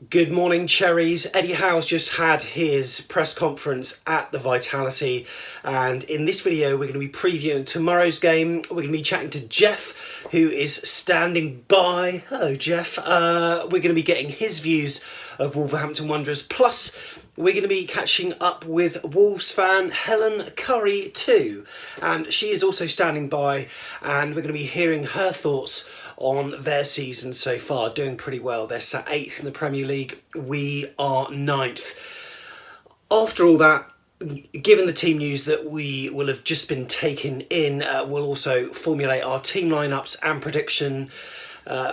Good morning, cherries. Eddie Howe's just had his press conference at the Vitality, and in this video we're going to be previewing tomorrow's game. We're going to be chatting to Jeff, who is standing by. Hello, Jeff. We're going to be getting his views of Wolverhampton Wanderers, plus we're going to be catching up with Wolves fan Helen Curry too, and she is also standing by, and we're going to be hearing her thoughts on their season so far. Doing pretty well. They're sat 8th in the Premier League. We are 9th. After all that, given the team news that we will have just been taken in, we'll also formulate our team lineups and prediction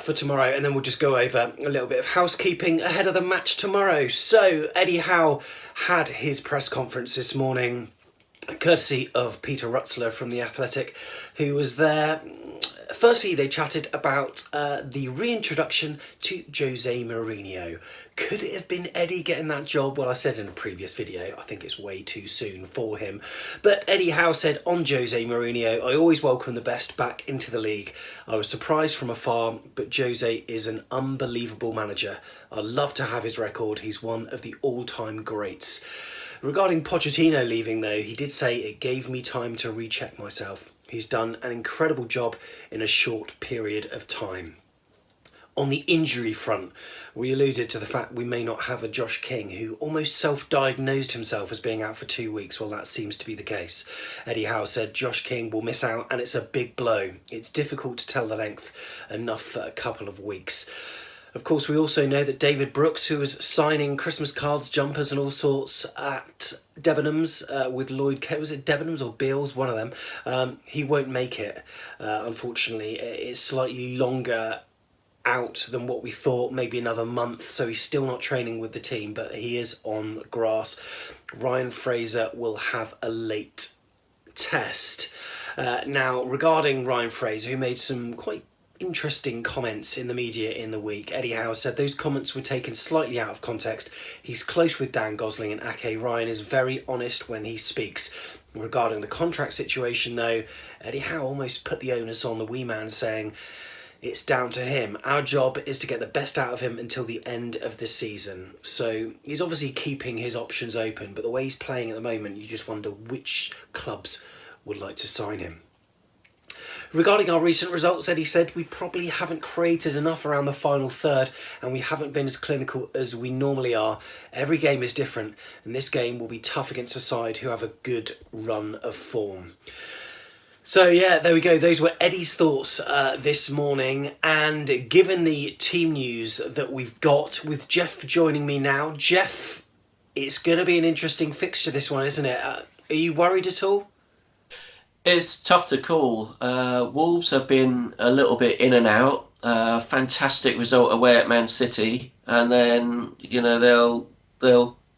for tomorrow, and then we'll just go over a little bit of housekeeping ahead of the match tomorrow. So Eddie Howe had his press conference this morning, courtesy of Peter Rutzler from The Athletic, who was there. Firstly, they chatted about the reintroduction to Jose Mourinho. Could it have been Eddie getting that job? Well, I said in a previous video, I think it's way too soon for him. But Eddie Howe said on Jose Mourinho, I always welcome the best back into the league. I was surprised from afar, but Jose is an unbelievable manager. I love to have his record. He's one of the all-time greats. Regarding Pochettino leaving, though, he did say it gave me time to recheck myself. He's done an incredible job in a short period of time. On the injury front, we alluded to the fact we may not have a Josh King, who almost self-diagnosed himself as being out for 2 weeks. Well, that seems to be the case. Eddie Howe said Josh King will miss out, and it's a big blow. It's difficult to tell the length, enough for a couple of weeks. Of course, we also know that David Brooks, who was signing Christmas cards, jumpers and all sorts at Debenhams with Lloyd, was it Debenhams or Beals, one of them, he won't make it. Unfortunately, it's slightly longer out than what we thought, maybe another month, so he's still not training with the team, but he is on grass. Ryan Fraser will have a late test. Now, regarding Ryan Fraser, who made some quite interesting comments in the media in the week, Eddie Howe said those comments were taken slightly out of context. He's close with Dan Gosling and Ake. Ryan is very honest when he speaks. Regarding the contract situation, though, Eddie Howe almost put the onus on the wee man, saying it's down to him. Our job is to get the best out of him until the end of the season. So he's obviously keeping his options open, but the way he's playing at the moment, you just wonder which clubs would like to sign him. Regarding our recent results, Eddie said we probably haven't created enough around the final third, and we haven't been as clinical as we normally are. Every game is different, and this game will be tough against a side who have a good run of form. So yeah, there we go. Those were Eddie's thoughts this morning, and given the team news that we've got, with Jeff joining me now. Jeff, it's going to be an interesting fixture, this one, isn't it? Are you worried at all? It's tough to call. Wolves have been a little bit in and out. Fantastic result away at Man City, and then they'll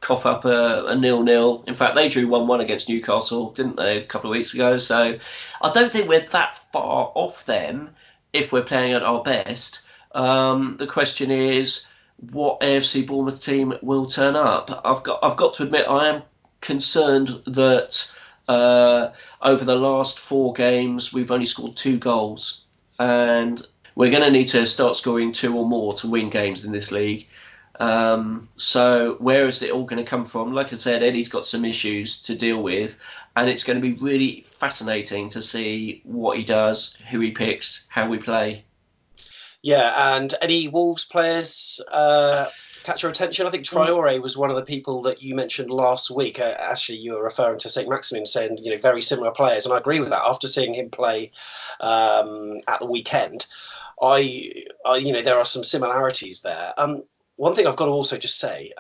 cough up a 0-0. In fact, they drew 1-1 against Newcastle, didn't they, a couple of weeks ago? So I don't think we're that far off them if we're playing at our best. The question is, what AFC Bournemouth team will turn up? I've got to admit, I am concerned that over the last 4 games, we've only scored 2 goals, and we're going to need to start scoring 2 or more to win games in this league. So where is it all going to come from? Like I said, Eddie's got some issues to deal with, and it's going to be really fascinating to see what he does, who he picks, how we play. Yeah, and any Wolves players catch your attention? I think Traore was one of the people that you mentioned last week. Actually, you were referring to St. Maximin, saying very similar players, and I agree with that. After seeing him play at the weekend, there are some similarities there. One thing I've got to also just say,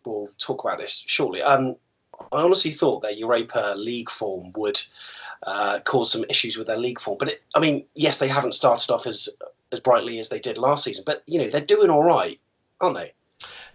we'll talk about this shortly. I honestly thought their Europa League form would cause some issues with their league form, but yes, they haven't started off as brightly as they did last season, but they're doing all right, aren't they?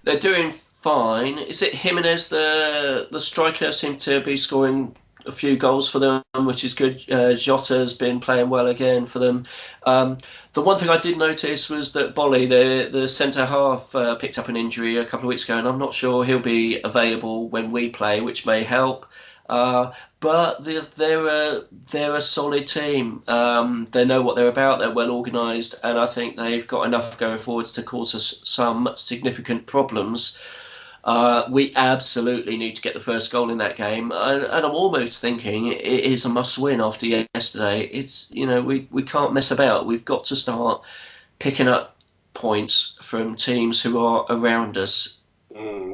They're doing fine. Is it Jimenez, the striker, seemed to be scoring a few goals for them, which is good. Jota's been playing well again for them. The one thing I did notice was that Bolly, the centre half, picked up an injury a couple of weeks ago, and I'm not sure he'll be available when we play, which may help. But they're a solid team. They know what they're about. They're well organised, and I think they've got enough going forwards to cause us some significant problems. We absolutely need to get the first goal in that game, and I'm almost thinking it is a must-win after yesterday. It's we can't mess about. We've got to start picking up points from teams who are around us.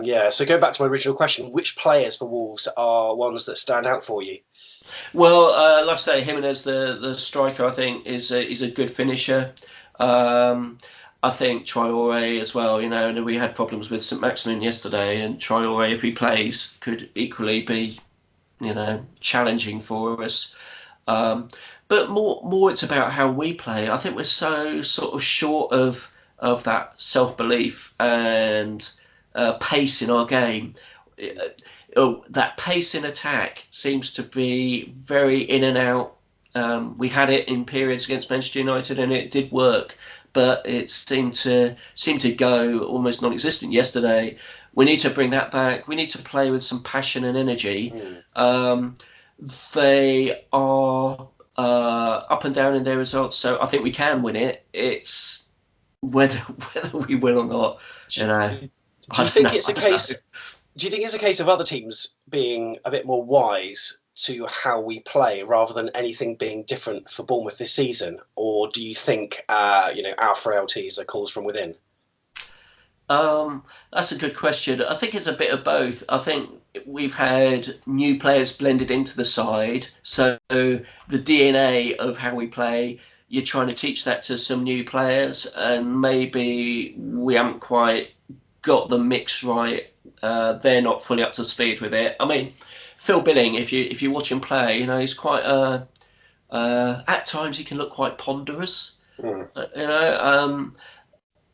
Yeah, so go back to my original question. Which players for Wolves are ones that stand out for you? Well, like I say, Jimenez, the striker, I think is a good finisher. I think Traore as well. And we had problems with St Maximin yesterday, and Traore, if he plays, could equally be, challenging for us. But more, it's about how we play. I think we're so sort of short of that self-belief and pace in our game. That pace in attack seems to be very in and out. We had it in periods against Manchester United, and it did work, but it seemed to go almost non-existent yesterday. We need to bring that back. We need to play with some passion and energy. They are up and down in their results, so I think we can win it. It's whether we will or not. Do you think it's a case? Do you think it's a case of other teams being a bit more wise to how we play rather than anything being different for Bournemouth this season, or do you think our frailties are caused from within? That's a good question. I think it's a bit of both. I think we've had new players blended into the side, so the DNA of how we play, you're trying to teach that to some new players, and maybe we haven't quite got the mix right. They're not fully up to speed with it. I mean, Phil Billing, if you watch him play, he's quite at times he can look quite ponderous.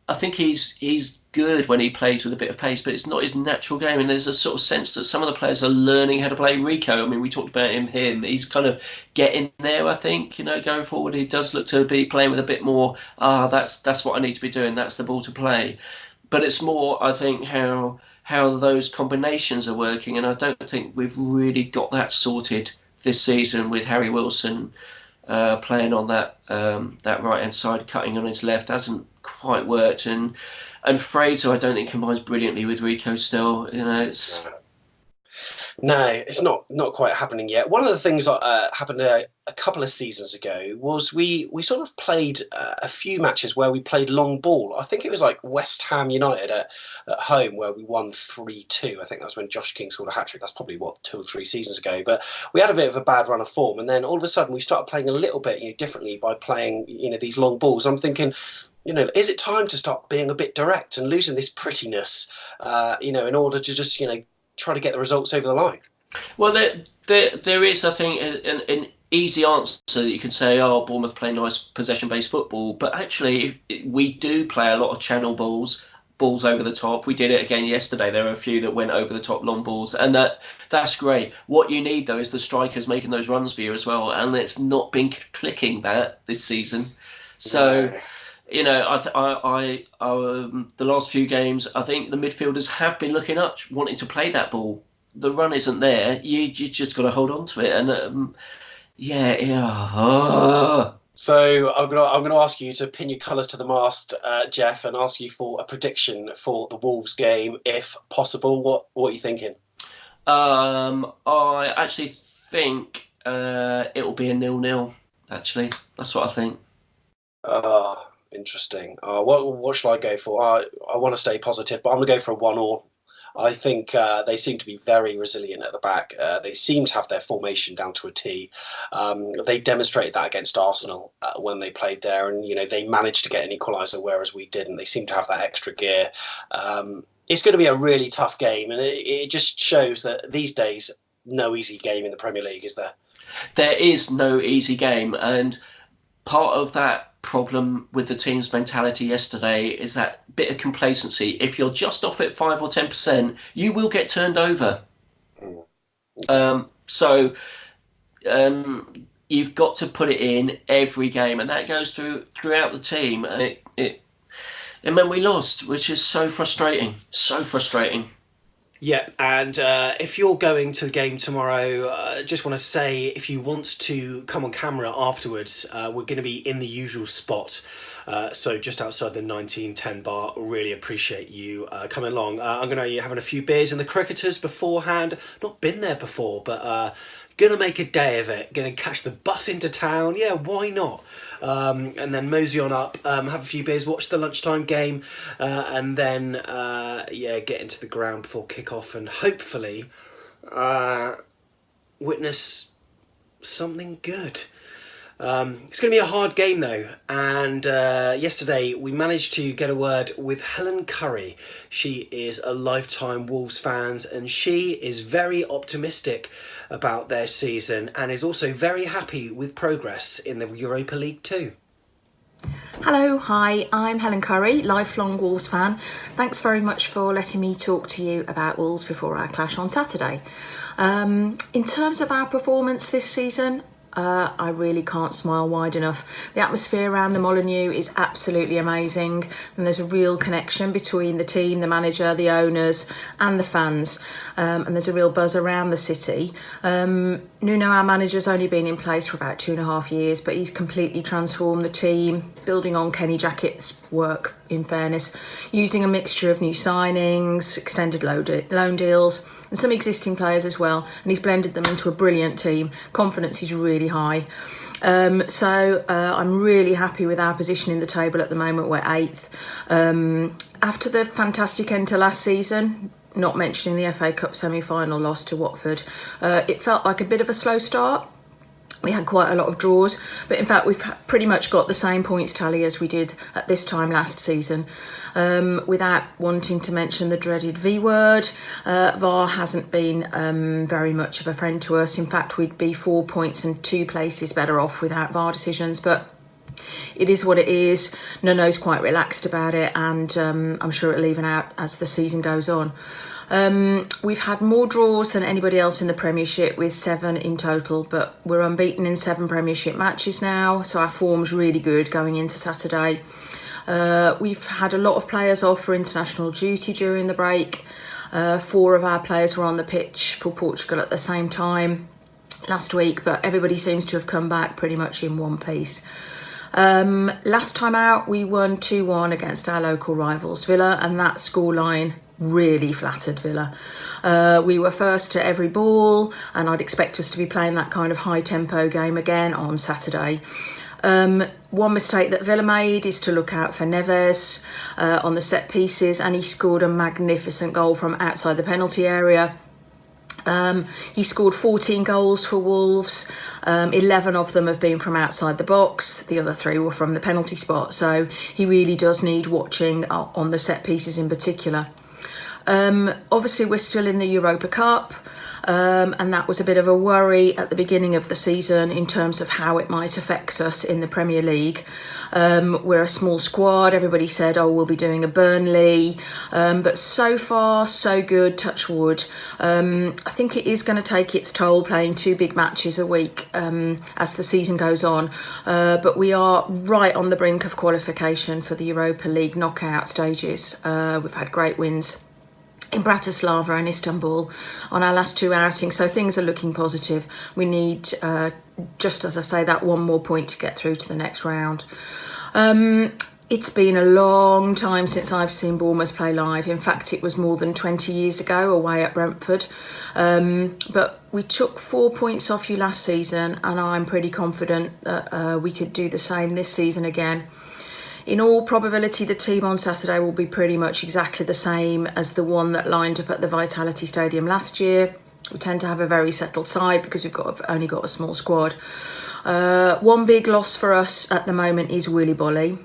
I think he's good when he plays with a bit of pace, but it's not his natural game. And there's a sort of sense that some of the players are learning how to play. Rico, I mean, we talked about him. He's kind of getting there, I think. Going forward, he does look to be playing with a bit more. That's what I need to be doing. That's the ball to play. But it's more, I think, how those combinations are working, and I don't think we've really got that sorted this season with Harry Wilson playing on that right hand side, cutting on his left, hasn't quite worked, and Fraser I don't think combines brilliantly with Rico still. No, it's not quite happening yet. One of the things that happened a couple of seasons ago was we sort of played a few matches where we played long ball. I think it was like West Ham United at home where we won 3-2. I think that was when Josh King scored a hat-trick. That's probably 2 or 3 seasons ago. But we had a bit of a bad run of form, and then all of a sudden we started playing a little bit differently by playing these long balls. I'm thinking, is it time to start being a bit direct and losing this prettiness, in order to just try to get the results over the line? Well, there is, I think, an easy answer that you can say, Bournemouth play nice possession-based football, but actually we do play a lot of channel balls over the top. We did it again yesterday. There were a few that went over the top long balls, and that's great. What you need, though, is the strikers making those runs for you as well, and it's not been clicking that this season. So... the last few games, I think the midfielders have been looking up, wanting to play that ball. The run isn't there. You just got to hold on to it, and So I'm gonna ask you to pin your colours to the mast, Jeff, and ask you for a prediction for the Wolves game, if possible. What are you thinking? I actually think it'll be a 0-0. Actually, that's what I think. Interesting. What shall I go for? I want to stay positive, but I'm going to go for a 1-1. I think they seem to be very resilient at the back. They seem to have their formation down to a T. They demonstrated that against Arsenal when they played there, and they managed to get an equaliser, whereas we didn't. They seem to have that extra gear. It's going to be a really tough game, and it just shows that these days, no easy game in the Premier League, is there? There is no easy game, and part of that problem with the team's mentality yesterday is that bit of complacency. If you're just off at 5 or 10%, you will get turned over. So you've got to put it in every game, and that goes throughout the team. And it meant we lost, which is so frustrating. So frustrating. Yep, and if you're going to the game tomorrow, just want to say if you want to come on camera afterwards, we're going to be in the usual spot. So just outside the 1910 bar. Really appreciate you coming along. I'm going to be having a few beers in the Cricketers beforehand. Not been there before, but gonna make a day of it. Gonna catch the bus into town. Yeah, why not? And then mosey on up, have a few beers, watch the lunchtime game, and then get into the ground before kick-off and hopefully witness something good. It's going to be a hard game though, and yesterday we managed to get a word with Helen Curry. She is a lifetime Wolves fan and she is very optimistic about their season and is also very happy with progress in the Europa League too. Hello, hi, I'm Helen Curry, lifelong Wolves fan. Thanks very much for letting me talk to you about Wolves before our clash on Saturday. In terms of our performance this season, I really can't smile wide enough. The atmosphere around the Molineux is absolutely amazing, and there's a real connection between the team, the manager, the owners and the fans, and there's a real buzz around the city. Nuno, our manager's only been in place for about 2.5 years, but he's completely transformed the team, building on Kenny Jackett's work, in fairness, using a mixture of new signings, extended loan deals and some existing players as well, and he's blended them into a brilliant team. Confidence is really high. So I'm really happy with our position in the table at the moment. We're 8th. After the fantastic end to last season, not mentioning the FA Cup semi-final loss to Watford, it felt like a bit of a slow start. We had quite a lot of draws, but in fact we've pretty much got the same points tally as we did at this time last season. Without wanting to mention the dreaded V word, VAR hasn't been very much of a friend to us. In fact, we'd be 4 points and 2 places better off without VAR decisions, but it is what it is. Nuno's quite relaxed about it, and I'm sure it'll even out as the season goes on. We've had more draws than anybody else in the Premiership, with 7 in total, but we're unbeaten in 7 Premiership matches now, so our form's really good going into Saturday. We've had a lot of players off for international duty during the break. 4 of our players were on the pitch for Portugal at the same time last week, but everybody seems to have come back pretty much in one piece. Last time out we won 2-1 against our local rivals Villa, and that scoreline really flattered Villa. We were first to every ball, and I'd expect us to be playing that kind of high tempo game again on Saturday. One mistake that Villa made is to look out for Neves on the set pieces, and he scored a magnificent goal from outside the penalty area. He scored 14 goals for Wolves. 11 of them have been from outside the box. The other 3 were from the penalty spot. So he really does need watching on the set pieces in particular. Obviously, we're still in the Europa Cup, and that was a bit of a worry at the beginning of the season in terms of how it might affect us in the Premier League. We're a small squad. Everybody said, oh, we'll be doing a Burnley, but so far, so good, touch wood. I think it is going to take its toll playing 2 big matches a week as the season goes on, but we are right on the brink of qualification for the Europa League knockout stages. We've had great wins in Bratislava and Istanbul on our last 2 outings, so things are looking positive. We need, just as I say, that 1 more point to get through to the next round. It's been a long time since I've seen Bournemouth play live. In fact, it was more than 20 years ago away at Brentford. But we took 4 points off you last season, and I'm pretty confident that we could do the same this season again. In all probability, the team on Saturday will be pretty much exactly the same as the one that lined up at the Vitality Stadium last year. We tend to have a very settled side because we've only got a small squad. One big loss for us at the moment is Willy Bolly.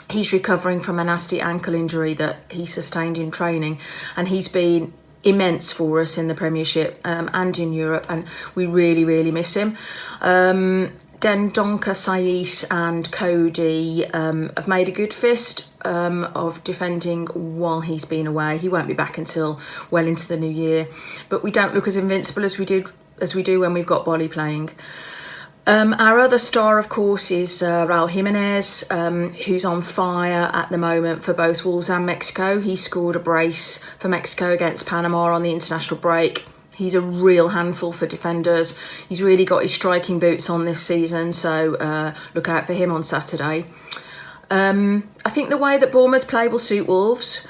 He's recovering from a nasty ankle injury that he sustained in training, and he's been immense for us in the Premiership and in Europe, and we really, really miss him. Dendonka, Saiss and Cody have made a good fist of defending while he's been away. He won't be back until well into the new year, but we don't look as invincible as we do when we've got Bolly playing. Our other star, of course, is Raul Jimenez, who's on fire at the moment for both Wolves and Mexico. He scored a brace for Mexico against Panama on the international break. He's a real handful for defenders. He's really got his striking boots on this season, so look out for him on Saturday. I think the way that Bournemouth play will suit Wolves.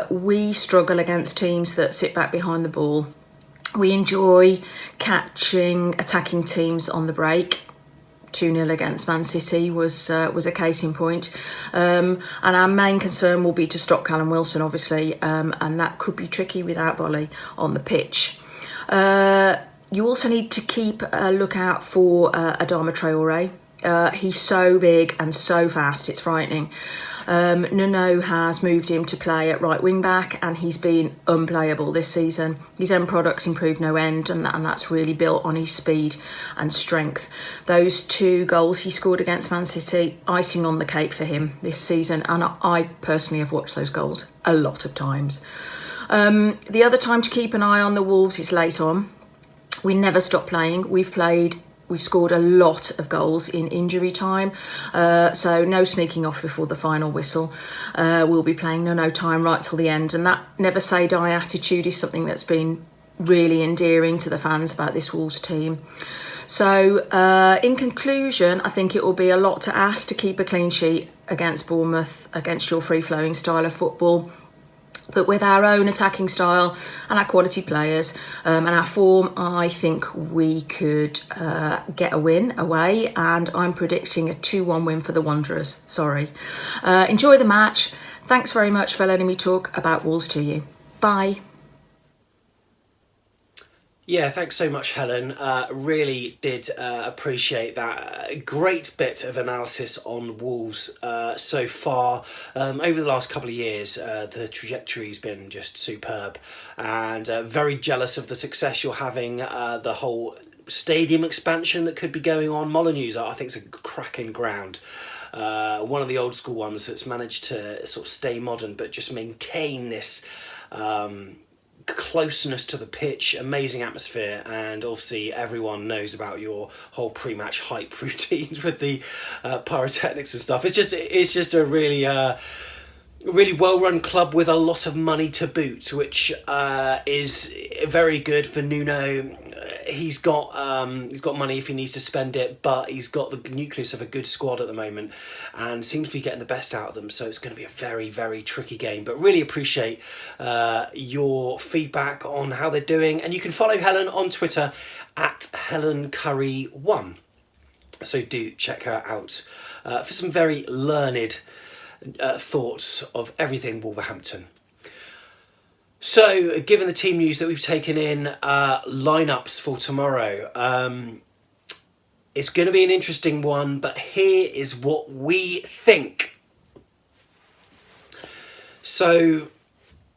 We struggle against teams that sit back behind the ball. We enjoy catching attacking teams on the break. 2-0 against Man City was a case in point. And our main concern will be to stop Callum Wilson, obviously, and that could be tricky without Bolly on the pitch. You also need to keep a lookout for Adama Traore. He's so big and so fast, it's frightening. Nuno has moved him to play at right wing back, and he's been unplayable this season. His end product's improved no end, and that's really built on his speed and strength. Those 2 goals he scored against Man City, icing on the cake for him this season, and I personally have watched those goals a lot of times. The other time to keep an eye on the Wolves is late on. We never stop playing. We've scored a lot of goals in injury time, so no sneaking off before the final whistle. We'll be playing no time right till the end, and that never say die attitude is something that's been really endearing to the fans about this Wolves team. So in conclusion, I think it will be a lot to ask to keep a clean sheet against Bournemouth, against your free-flowing style of football. But with our own attacking style and our quality players and our form, I think we could get a win away. And I'm predicting a 2-1 win for the Wanderers. Sorry. Enjoy the match. Thanks very much for letting me talk about Wolves to you. Bye. Yeah, thanks so much, Helen. Really did appreciate that. Great bit of analysis on Wolves so far. Over the last couple of years, the trajectory's been just superb, and very jealous of the success you're having, the whole stadium expansion that could be going on. Molyneux's, I think, is a cracking ground. One of the old school ones that's managed to sort of stay modern but just maintain this closeness to the pitch, amazing atmosphere, and obviously everyone knows about your whole pre-match hype routines with the pyrotechnics and stuff. It's just a really well-run club with a lot of money to boot, which is very good for Nuno. He's got money if he needs to spend it, but he's got the nucleus of a good squad at the moment and seems to be getting the best out of them. So it's going to be a very, very tricky game. But really appreciate your feedback on how they're doing. And you can follow Helen on Twitter at HelenCurry1. So do check her out for some very learned thoughts of everything Wolverhampton. So, given the team news that we've taken in, lineups for tomorrow, it's going to be an interesting one, but here is what we think. So,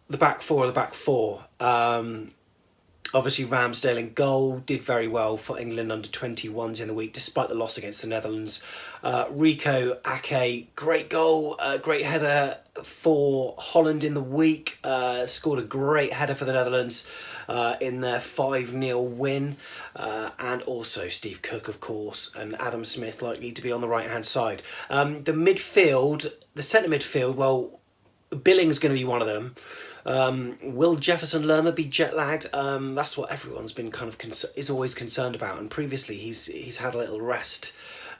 the back four. Obviously, Ramsdale in goal, did very well for England under 21s in the week, despite the loss against the Netherlands. Rico Ake, great goal, great header for Holland in the week. Scored a great header for the Netherlands in their 5-0 win. And also Steve Cook, of course, and Adam Smith likely to be on the right-hand side. The centre midfield, well, Billing's going to be one of them. Will Jefferson Lerma be jet lagged? That's what everyone's been kind of is always concerned about. And previously, he's had a little rest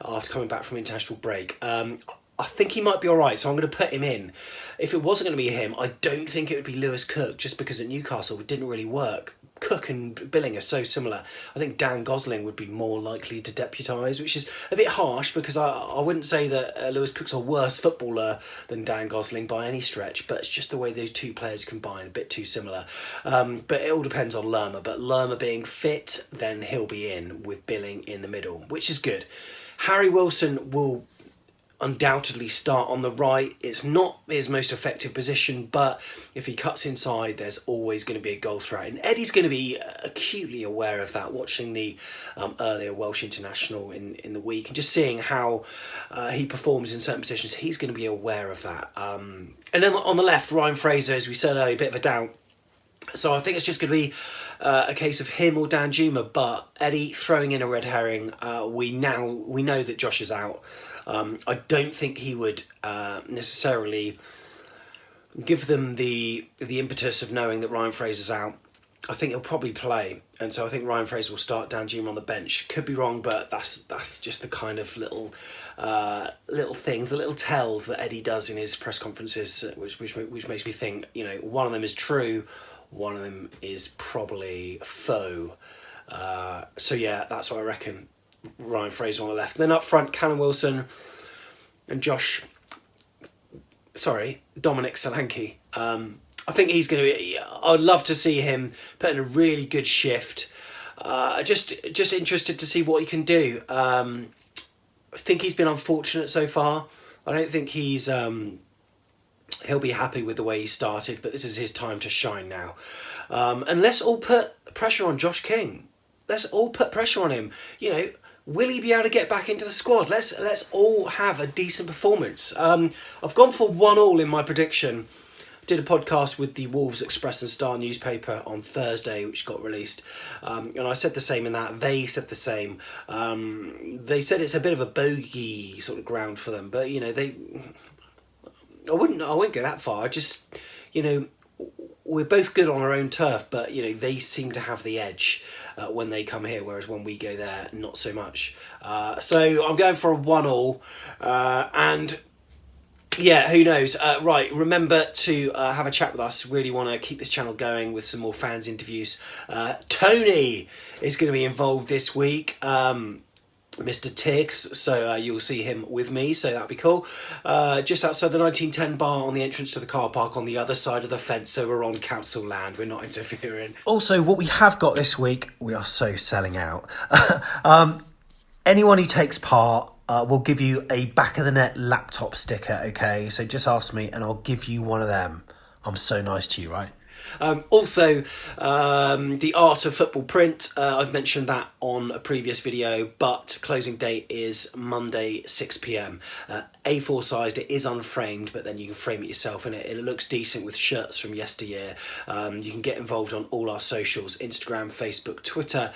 after coming back from international break. I think he might be all right, so I'm going to put him in. If it wasn't going to be him, I don't think it would be Lewis Cook, just because at Newcastle it didn't really work. Cook and Billing are so similar. I think Dan Gosling would be more likely to deputise, which is a bit harsh because I wouldn't say that Lewis Cook's a worse footballer than Dan Gosling by any stretch, but it's just the way those two players combine, a bit too similar. But it all depends on Lerma. But Lerma being fit, then he'll be in with Billing in the middle, which is good. Harry Wilson will undoubtedly start on the right. It's not his most effective position, but if he cuts inside, there's always going to be a goal threat. And Eddie's going to be acutely aware of that, watching the earlier Welsh international in the week and just seeing how he performs in certain positions. He's going to be aware of that. And then on the left, Ryan Fraser, as we said earlier, a bit of a doubt. So I think it's just going to be a case of him or Danjuma, but Eddie throwing in a red herring. We know that Josh is out. I don't think he would necessarily give them the impetus of knowing that Ryan Fraser's out. I think he'll probably play, and so I think Ryan Fraser will start Danjuma on the bench. Could be wrong, but that's just the kind of little things, the little tells that Eddie does in his press conferences, which makes me think, one of them is true, one of them is probably faux. So yeah, that's what I reckon. Ryan Fraser on the left, and then up front, Callum Wilson and Dominic Solanke. I think he's going to be. I'd love to see him put in a really good shift. Just interested to see what he can do. I think he's been unfortunate so far. I don't think he'll be happy with the way he started, but this is his time to shine now. And let's all put pressure on Josh King. Let's all put pressure on him. Will he be able to get back into the squad? Let's all have a decent performance. I've gone for 1-1 in my prediction. Did a podcast with the Wolves Express and Star newspaper on Thursday, which got released, and I said the same in that. They said the same. They said it's a bit of a bogey sort of ground for them, but I wouldn't go that far. Just we're both good on our own turf, but they seem to have the edge when they come here, whereas when we go there, not so much. So I'm going for a 1-1, and yeah, who knows? Right, remember to have a chat with us. Really want to keep this channel going with some more fans interviews. Tony is going to be involved this week. Mr. Tiggs, so you'll see him with me, so that'll be cool. Just outside the 1910 bar on the entrance to the car park on the other side of the fence, so we're on council land, we're not interfering. Also, what we have got this week, we are so selling out. Anyone who takes part, we'll give you a back of the net laptop sticker, okay? So just ask me and I'll give you one of them. I'm so nice to you, right? Also, the Art of Football print, I've mentioned that on a previous video, but closing date is Monday 6 p.m. A4 sized, it is unframed, but then you can frame it yourself, and it looks decent with shirts from yesteryear. You can get involved on all our socials, Instagram, Facebook, Twitter.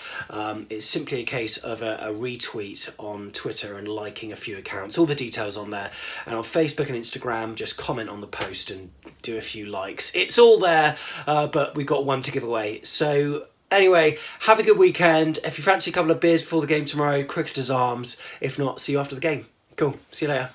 It's simply a case of a retweet on Twitter and liking a few accounts. All the details on there. And on Facebook and Instagram, just comment on the post and do a few likes. It's all there, but we've got one to give away. So anyway, have a good weekend. If you fancy a couple of beers before the game tomorrow, Cricketer's Arms. If not, see you after the game. Cool. See you later.